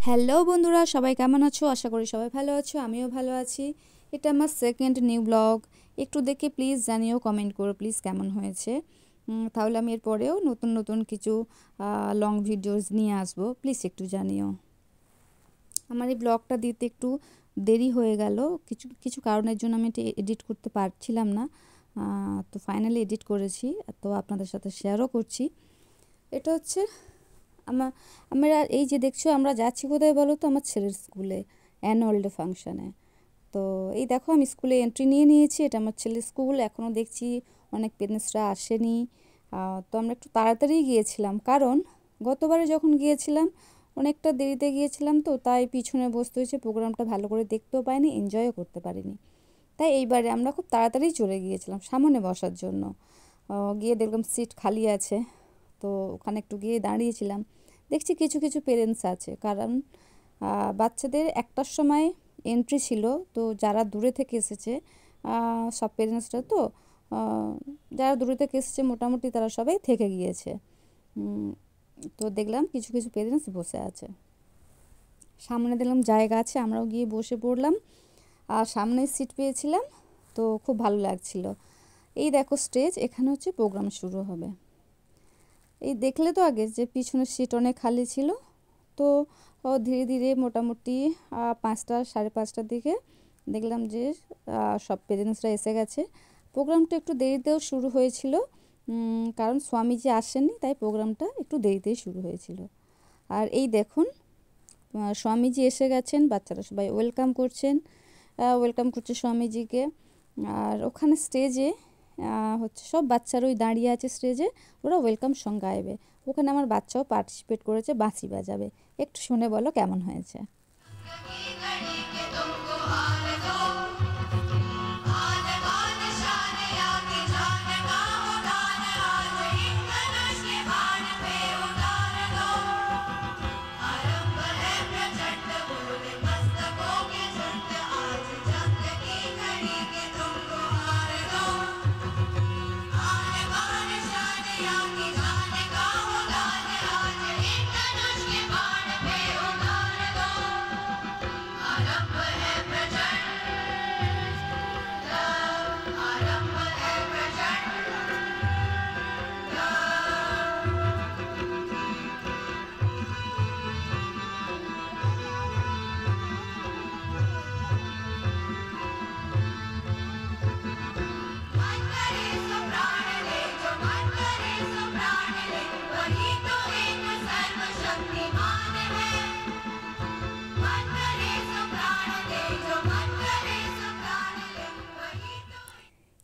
Hello বন্ধুরা, সবাই কেমন আছো? আশা করি সবাই ভালো আছো, আমিও ভালো আছি। এটা আমার সেকেন্ড নিউ ব্লগ। একটু দেখে প্লিজ জানিও, কমেন্ট করো প্লিজ কেমন হয়েছে। তাহলে আমি এরপরেও নতুন নতুন কিছু লং ভিডিওস নিয়ে আসবো, প্লিজ একটু জানিও। আমার এই ব্লগটা দিতে একটু দেরি হয়ে গেল, কিছু কিছু কারণের জন্য আমি এটা এডিট করতে পারছিলাম না। তো ফাইনালি এডিট করেছি, তো আপনাদের সাথে শেয়ারও করছি। এটা হচ্ছে আমরা এই যে দেখছো, আমরা যাচ্ছি কোথায় বলো তো? আমার ছেলের স্কুলে, অ্যানুয়াল ডে ফাংশানে। তো এই দেখো, আমি স্কুলে এন্ট্রি নিয়ে নিয়েছি। এটা আমার ছেলের স্কুল। এখনও দেখছি অনেক পেরেন্টসরা আসেনি। তো আমরা একটু তাড়াতাড়ি গিয়েছিলাম, কারণ গতবারে যখন গিয়েছিলাম অনেকটা দেরিতে গিয়েছিলাম, তো তাই পিছনে বসতে হয়েছে, প্রোগ্রামটা ভালো করে দেখতেও পাইনি, এনজয়ও করতে পারিনি। তাই এইবারে আমরা খুব তাড়াতাড়ি চলে গিয়েছিলাম সামনে বসার জন্য। গিয়ে দেখলাম সিট খালি আছে, তো ওখানে একটু গিয়ে দাঁড়িয়েছিলাম। দেখছি কিছু কিছু পেরেন্টস আছে, কারণ বাচ্চাদের 1টার সময় এন্ট্রি ছিল। তো যারা দূরে থেকে এসেছে, সব পেরেন্টসরা তো যারা দূরে থেকে এসেছে মোটামুটি তারা সবাই থেকে গিয়েছে। তো দেখলাম কিছু কিছু পেরেন্টস বসে আছে, সামনে দেখলাম জায়গা আছে, আমরাও গিয়ে বসে পড়লাম। আর সামনে সিট পেয়েছিলাম, তো খুব ভালো লাগছিল। এই দেখো স্টেজ, এখানে হচ্ছে প্রোগ্রাম শুরু হবে। এই দেখলে তো আগে যে পিছনের সিট অনেক খালি ছিল। তো ধীরে ধীরে মোটামুটি 5টা, 5:30টার দিকে দেখলাম যে সব পেরেন্টসরা এসে গেছে। প্রোগ্রামটা একটু দেরিতেও শুরু হয়েছিল, কারণ স্বামীজি আসেননি, তাই প্রোগ্রামটা একটু দেরিতেই শুরু হয়েছিল। আর এই দেখুন, স্বামীজি এসে গেছেন, বাচ্চারা সবাই ওয়েলকাম করছেন, ওয়েলকাম করছে স্বামীজিকে। আর ওখানে স্টেজে হচ্ছে সব বাচ্চারাই দাঁড়িয়ে আছে স্টেজে, ওরা ওয়েলকাম সং গাইবে। ওখানে আমার বাচ্চাও পার্টিসিপেট করেছে, বাঁশি বাজাবে। একটু শুনে বলো কেমন হয়েছে।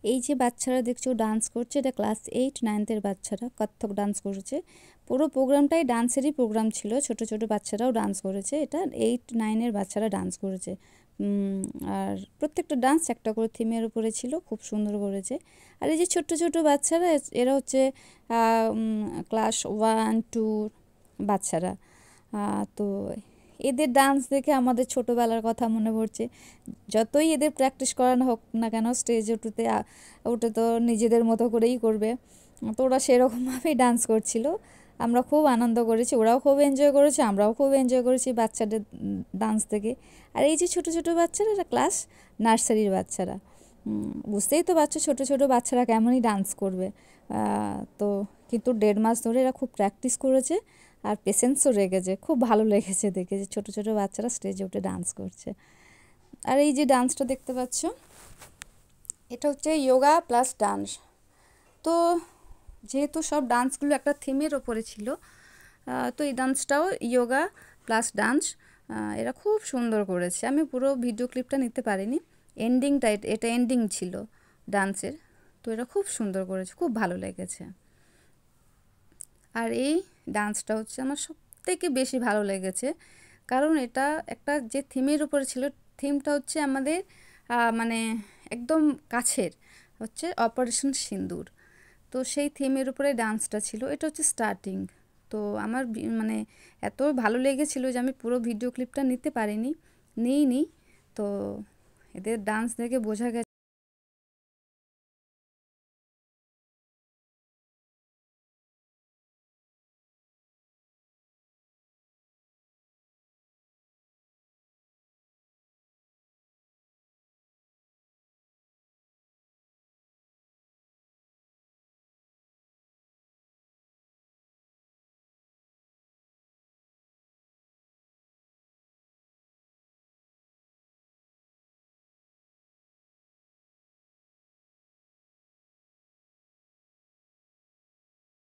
এই যে বাচ্চারা দেখছো ডান্স করছে, এটা ক্লাস 8, 9-এর বাচ্চারা কত্থক ডান্স করেছে। পুরো প্রোগ্রামটাই ডান্সেরই প্রোগ্রাম ছিল, ছোট ছোট বাচ্চারাও ডান্স করেছে। এটা 8, 9-এর বাচ্চারা ডান্স করেছে। আর প্রত্যেকটা ডান্স একটা করে থিমের উপরে ছিল, খুব সুন্দর করেছে। আর এই যে ছোট্ট ছোট বাচ্চারা, এরা হচ্ছে ক্লাস 1, 2 বাচ্চারা। তো এদের ডান্স দেখে আমাদের ছোটোবেলার কথা মনে পড়ছে। যতই এদের প্র্যাকটিস করানো হোক না কেন, স্টেজে উঠে তো নিজেদের মতো করেই করবে। তো ওরা সেরকমভাবেই ডান্স করছিল, আমরা খুব আনন্দ করেছি, ওরাও খুব এনজয় করেছে, আমরাও খুব এনজয় করেছি বাচ্চাদের ডান্স থেকে। আর এই যে ছোটো ছোটো বাচ্চারা, এরা ক্লাস নার্সারির বাচ্চারা। বুঝতেই তো পারছো ছোটো ছোটো বাচ্চারা কেমনই ডান্স করবে। তো কিন্তু 1.5 মাস ধরে এরা খুব প্র্যাকটিস করেছে, আর পেশেন্সও রেখেছে। খুব ভালো লেগেছে দেখে যে ছোটো ছোটো বাচ্চারা স্টেজে উঠে ডান্স করছে। আর এই যে ডান্সটা দেখতে পাচ্ছ, এটা হচ্ছে যোগা প্লাস ডান্স। তো যেহেতু সব ডান্সগুলো একটা থিমের ওপরে ছিল, তো এই ডান্সটাও যোগা প্লাস ডান্স। এরা খুব সুন্দর করেছে। আমি পুরো ভিডিও ক্লিপটা নিতে পারিনি, এন্ডিংটা, এটা এন্ডিং ছিল ডান্সের। তো এরা খুব সুন্দর করেছে, খুব ভালো লেগেছে। আর এই ডান্সটা হচ্ছে আমার সবথেকে বেশি ভালো লেগেছে, কারণ এটা একটা যে থিমের উপরে ছিল, থিমটা হচ্ছে আমাদের মানে একদম কাছের, হচ্ছে অপারেশন সিন্দুর। তো সেই থিমের উপরে ডান্সটা ছিল, এটা হচ্ছে স্টার্টিং। তো আমার মানে এত ভালো লেগেছিলো যে আমি পুরো ভিডিও ক্লিপটা নিতে পারিনি, নিইনি। তো এদের ডান্স দেখে বোঝা গেছে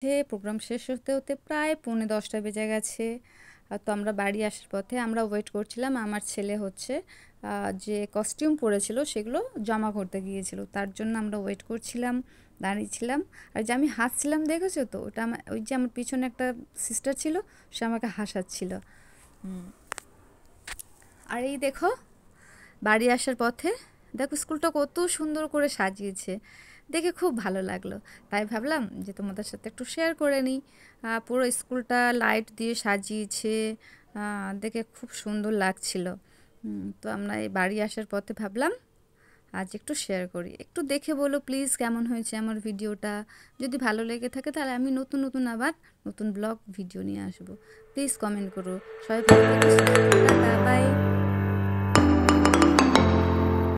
প্রোগ্রাম শেষ হতে হতে প্রায় 10:45 বেজে গেছে। তো আমরা বাড়ি আসার পথে আমরা ওয়েট করছিলাম। আমার ছেলে হচ্ছে যে কস্টিউম পরেছিল সেগুলো জমা করতে গিয়েছিল, তার জন্য আমরা ওয়েট করছিলাম, দাঁড়িয়েছিলাম। আর যে আমি হাসছিলাম দেখেছো তো, ওটা আমার ওই যে আমার পিছনে একটা সিস্টার ছিল, সে আমাকে হাসাচ্ছিল। আর এই দেখো বাড়ি আসার পথে দেখো স্কুলটা কত সুন্দর করে সাজিয়েছে, দেখে খুব ভালো লাগলো। তাই ভাবলাম যে তোমাদের সাথে একটু শেয়ার করে নিই। পুরো স্কুলটা লাইট দিয়ে সাজিয়েছে, দেখে খুব সুন্দর লাগছিল। তো আমরা এই বাড়ি আসার পথে ভাবলাম আজ একটু শেয়ার করি। একটু দেখে বলো প্লিজ কেমন হয়েছে আমার ভিডিওটা। যদি ভালো লেগে থাকে তাহলে আমি নতুন নতুন আবার নতুন ব্লগ ভিডিও নিয়ে আসবো। প্লিজ কমেন্ট করো। সবাই ভালো থেকো, সুস্থ থেকো, টাটা বাই।